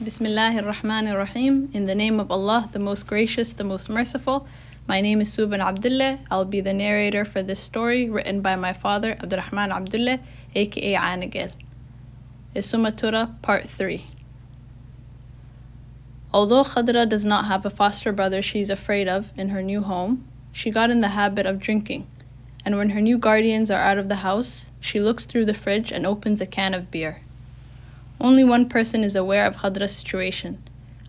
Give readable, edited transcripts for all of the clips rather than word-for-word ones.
Bismillahir Rahmanir Rahim. In the name of Allah, the most gracious, the most merciful. My name is Subhan Abdullah. I'll be the narrator for this story written by my father, Abdurrahman Abdullah, aka Anagil. Isumatura Part 3. Although Khadra does not have a foster brother she's afraid of in her new home, she got in the habit of drinking, and when her new guardians are out of the house, she looks through the fridge and opens a can of beer. Only one person is aware of Khadra's situation,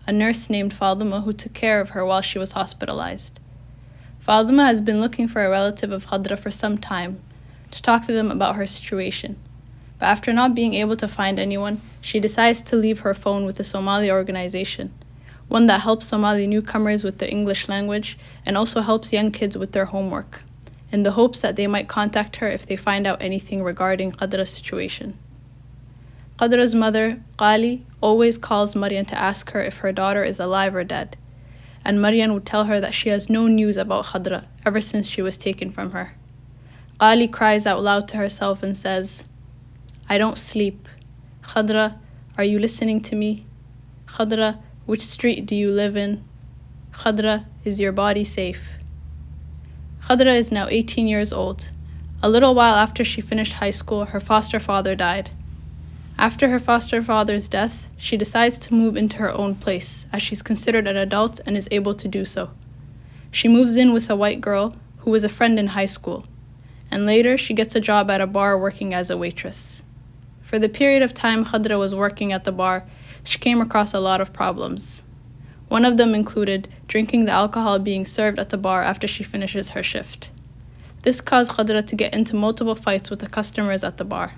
a nurse named Fatima who took care of her while she was hospitalized. Fatima has been looking for a relative of Khadra for some time to talk to them about her situation, but after not being able to find anyone, she decides to leave her phone with a Somali organization, one that helps Somali newcomers with the English language and also helps young kids with their homework, in the hopes that they might contact her if they find out anything regarding Khadra's situation. Khadra's mother, Qali, always calls Maryan to ask her if her daughter is alive or dead, and Maryan would tell her that she has no news about Khadra ever since she was taken from her. Qali cries out loud to herself and says, "I don't sleep. Khadra, are you listening to me? Khadra, which street do you live in? Khadra, is your body safe?" Khadra is now 18 years old. A little while after she finished high school, her foster father died. After her foster father's death, she decides to move into her own place, as she's considered an adult and is able to do so. She moves in with a white girl who was a friend in high school, and later she gets a job at a bar working as a waitress. For the period of time Khadra was working at the bar, she came across a lot of problems. One of them included drinking the alcohol being served at the bar after she finishes her shift. This caused Khadra to get into multiple fights with the customers at the bar.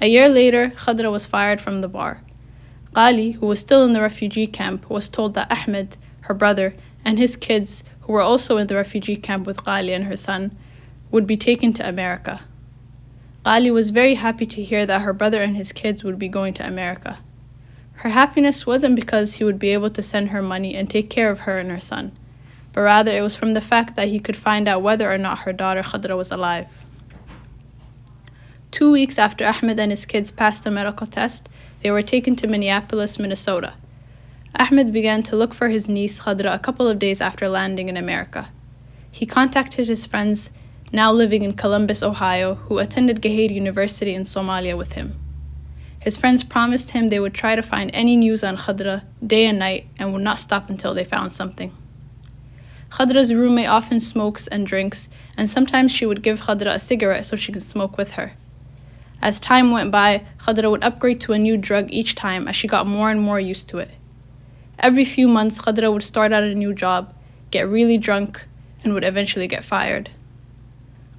A year later, Khadra was fired from the bar. Qali, who was still in the refugee camp, was told that Ahmed, her brother, and his kids, who were also in the refugee camp with Qali and her son, would be taken to America. Qali was very happy to hear that her brother and his kids would be going to America. Her happiness wasn't because he would be able to send her money and take care of her and her son, but rather it was from the fact that he could find out whether or not her daughter Khadra was alive. 2 weeks after Ahmed and his kids passed the medical test, they were taken to Minneapolis, Minnesota. Ahmed began to look for his niece Khadra a couple of days after landing in America. He contacted his friends, now living in Columbus, Ohio, who attended Gahair University in Somalia with him. His friends promised him they would try to find any news on Khadra day and night and would not stop until they found something. Khadra's roommate often smokes and drinks, and sometimes she would give Khadra a cigarette so she could smoke with her. As time went by, Khadra would upgrade to a new drug each time as she got more and more used to it. Every few months, Khadra would start at a new job, get really drunk, and would eventually get fired.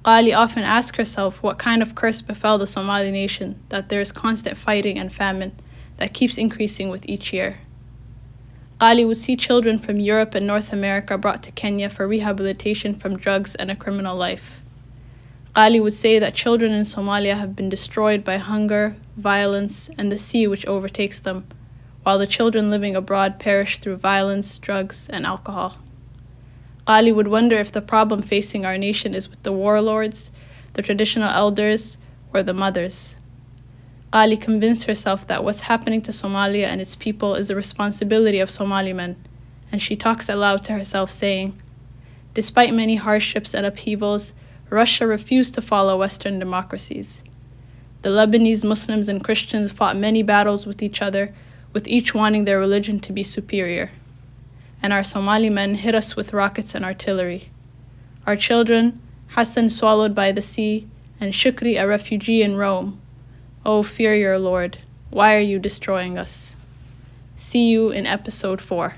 Qali often asked herself what kind of curse befell the Somali nation that there is constant fighting and famine that keeps increasing with each year. Qali would see children from Europe and North America brought to Kenya for rehabilitation from drugs and a criminal life. Qali would say that children in Somalia have been destroyed by hunger, violence, and the sea which overtakes them, while the children living abroad perish through violence, drugs, and alcohol. Qali would wonder if the problem facing our nation is with the warlords, the traditional elders, or the mothers. Qali convinced herself that what's happening to Somalia and its people is the responsibility of Somali men, and she talks aloud to herself saying, "Despite many hardships and upheavals, Russia refused to follow Western democracies. The Lebanese Muslims and Christians fought many battles with each other, with each wanting their religion to be superior. And our Somali men hit us with rockets and artillery. Our children, Hassan swallowed by the sea, and Shukri a refugee in Rome. Oh, fear your Lord. Why are you destroying us?" See you in episode 4.